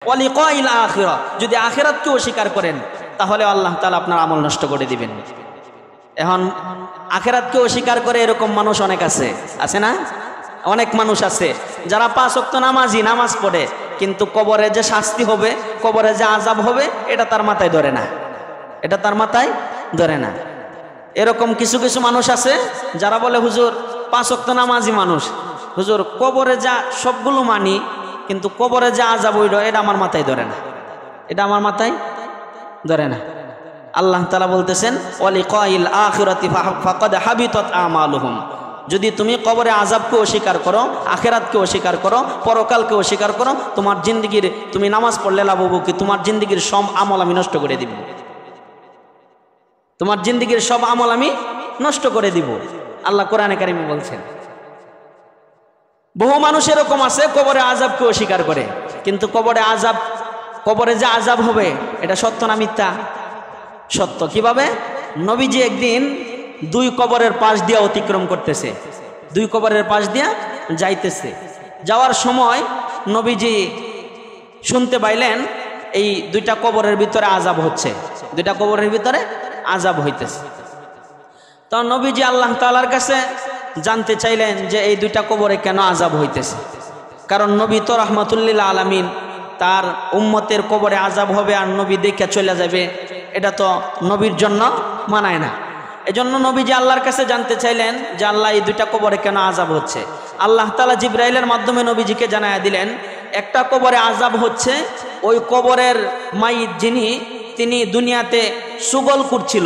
ওয়া লিকাইল আখিরা, যদি আখিরাতকে অস্বীকার করেন তাহলে আল্লাহ তাআলা আপনার আমল নষ্ট করে দিবেন। এখন আখিরাতকে অস্বীকার করে এরকম মানুষ অনেক আছে না? অনেক মানুষ আছে যারা 5 ওয়াক্ত নামাজ পড়ে, কিন্তু কবরে যে শাস্তি হবে, কবরে যে আযাব হবে, এটা তার মাথায় ধরে না। এরকম কিছু কিছু মানুষ আছে যারা বলে হুজুর 5 ওয়াক্ত নামাজি মানুষ, হুজুর কবরে যা সবগুলো মানি, কিন্তু কবরে যে আযাব হইল এটা আমার মাথায় ধরে না। আল্লাহ তাআলা বলতেছেন ওয়া লিকাইল আখিরাতি ফাকাদ হাবিতাত আমালুহুম, যদি তুমি কবরে আযাবকে অস্বীকার করো, আখিরাতকে অস্বীকার করো, পরকালকে অস্বীকার করো, তোমার জিন্দেগির, তুমি নামাজ পড়লে লাভ হবে কি? তোমার জিন্দেগির সব আমল আমি নষ্ট করে দিব। আল্লাহ কোরআনে কারিমে বলছেন। বহু মানুষ এরকম আছে কবরে আযাবকে অস্বীকার করে, কিন্তু কবরে যে আযাব হবে এটা সত্য না মিথ্যা? সত্য। কিভাবে? নবীজি একদিন 2 কবরের পাশ দিয়ে অতিক্রম করতেছে, 2 কবরের পাশ দিয়ে যাইতেছে। যাওয়ার সময় নবীজি শুনতে পাইলেন এই 2টা কবরের ভিতরে আযাব হচ্ছে, 2টা কবরের ভিতরে আযাব হইতেছে। তো নবীজি আল্লাহ তাআলার কাছে জানতে চাইলেন যে এই 2টা কবরে কেন আযাব হইতেছে। কারণ নবী তো রাহমাতুল লিল আলামিন, তার উম্মতের কবরে আযাব হবে আর নবী দেখে চলে যাবে, এটা তো নবীর জন্য মানায় না। এজন্য নবীজি আল্লাহর কাছে জানতে চাইলেন যে আল্লাহ এই 2টা কবরে কেন আযাব হচ্ছে। আল্লাহ তাআলা জিবরাইলের মাধ্যমে নবীজিকে জানায়া দিলেন, একটা কবরে আযাব হচ্ছে ওই কবরের মাইত তিনি দুনিয়াতে সুগল করছিল,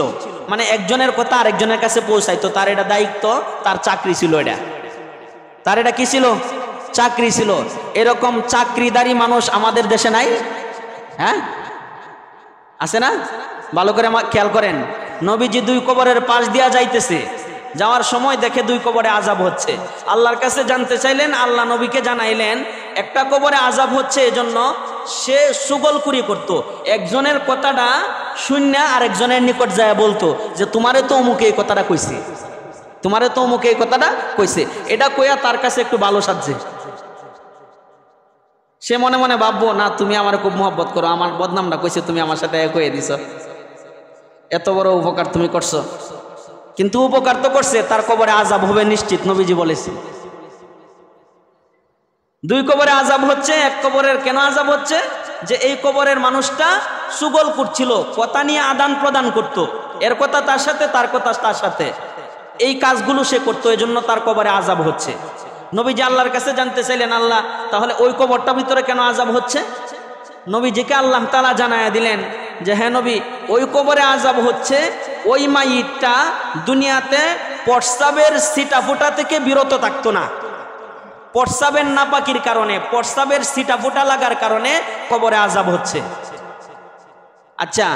মানে একজনের কথা আরেকজনের কাছে পৌঁছাইতো, তার এটা দায়িত্ব, তার চাকরি ছিল, তার এটা কি ছিল? চাকরি ছিল। এরকম চাকরিদারি মানুষ আমাদের দেশে নাই? হ্যাঁ, আছে না? ভালো করে খেয়াল করেন। নবীজি 2 কবরের পাশ দিয়া যাইতেছে, যাওয়ার সময় দেখে 2 কবরে আযাব হচ্ছে। আল্লাহর কাছে জানতে চাইলেন, আল্লাহ নবীকে জানাইলেন একটা কবরে আযাব হচ্ছে এজন্য সে সুগলকুরি করত, একজনের কথাটা শূন্য আরেকজনের নিকট যায় বলতো যে তোমারে তো অমুকে এই কথাটা কইছে, এটা কইয়া তার কাছে একটু ভালো সাজছে। সে মনে মনে ভাববো, না তুমি আমার খুব মহব্বত করো, আমার বদনামটা কইছে, তুমি আমার সাথে কইয়ে দিছ, এত বড় উপকার তুমি করছো। কিন্তু উপকার তো করছে, তার কবরে আযাব হবে নিশ্চিত, নবীজি বলেছে। 2 কবরে আযাব হচ্ছে। এক কবরের কেন আযাব হচ্ছে? যে এই কবরের মানুষটা সুগল করছিল, কথা নিয়ে আদান প্রদান করত, এর কথা তার সাথে, তার কথা তার সাথে, এই কাজগুলো সে করতো, এজন্য তার কবরে আযাব হচ্ছে। নবীজি আল্লাহর কাছে জানতে চাইলেন, আল্লাহ তাহলে ওই কবরটার ভিতরে কেন আযাব হচ্ছে? নবীজিকে আল্লাহ তাআলা জানায়া দিলেন যে হ্যাঁ নবী, ওই কবরে আযাব হচ্ছে ওই মাইতটা দুনিয়াতে প্রস্রাবের ছিটাফোঁটা থেকে বিরত থাকতো না, প্রস্রাবের নাপাকির কারণে, প্রস্রাবের ছিটাফোঁটা লাগার কারণে কবরে আযাব হচ্ছে। আচ্ছা,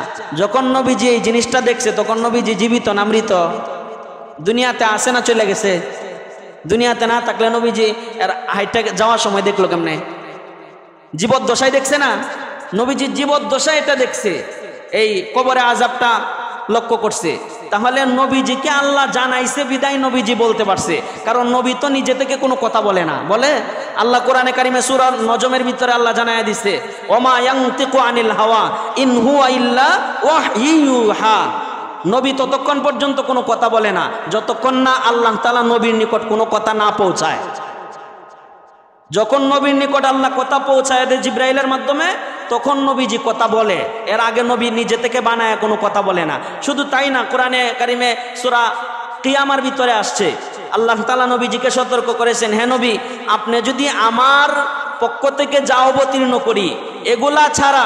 যখন নবীজি এই জিনিসটা দেখছে তখন নবীজি জীবিত না মৃত? দুনিয়াতে আছে না চলে গেছে? দুনিয়াতে না থাকলে নবীজি এর হাইটটা যাওয়ার সময় দেখলো কেমনে? জীবদ্দশায় দেখছে না? নবীজি জীবদ্দশায় এটা দেখছে, এই কবরে আযাবটা লক্ষ্য করছে। তাহলে নবীজিকে আল্লাহ জানাইছে বিদায় নবীজি বলতে পারছে, কারণ নবী তো নিজে থেকে কোনো কথা বলে না। বলে আল্লাহ কোরআনে কারিমে সূরা নজমের ভিতরে আল্লাহ জানায়া দিছে, ওমা ইয়ানতিকু আনিল হাওয়া ইন হুয়া ইল্লা ওয়াহয়ুহা। নবী ততক্ষণ পর্যন্ত কোনো কথা বলে না যতক্ষণ না আল্লাহ তাআলা নবীর নিকট কোনো কথা না পৌঁছায়। যখন নবীর নিকট আল্লাহ কথা পৌঁছায় দেয় জিবরাইলের মাধ্যমে, তখন নবীজি কথা বলে, এর আগে নবী নিজে থেকে বানায় কোনো কথা বলে না। শুধু তাই না, কোরআনে কারিমে সূরা কিয়ামার ভিতরে আসছে, আল্লাহ তাআলা নবীজিকে সতর্ক করেছেন, হে নবী, আপনি যদি আমার পক্ষ থেকে যা অবতীর্ণ করি এগুলা ছাড়া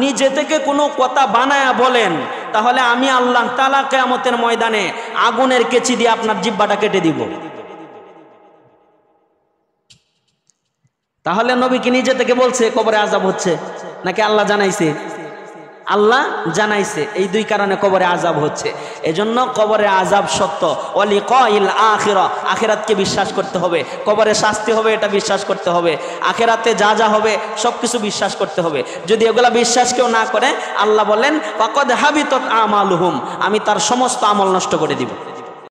নিজে থেকে কোনো কথা বানায়া বলেন, তাহলে আমি আল্লাহ তাআলা কিয়ামতের ময়দানে আগুনের কেচি দিয়ে আপনার জিহ্বাটা কেটে দিব। তাহলে নবী কি নিজে থেকে বলছে কবরে আযাব হচ্ছে, নাকি আল্লাহ জানাইছে? আল্লাহ জানাইছে। এই 2 কারণে কবরে আযাব হচ্ছে। এজন্য কবরে আযাব সত্য। ওয়ালিকাইল আখিরা, আখিরাতকে বিশ্বাস করতে হবে। কবরে শাস্তি হবে এটা বিশ্বাস করতে হবে। আখিরাতে যা যা হবে সবকিছু বিশ্বাস করতে হবে। যদি এগুলা বিশ্বাস কেউ না করে, আল্লাহ বলেন ফাকাদ হাবিতাত আমালুহুম, আমি তার সমস্ত আমল নষ্ট করে দিব।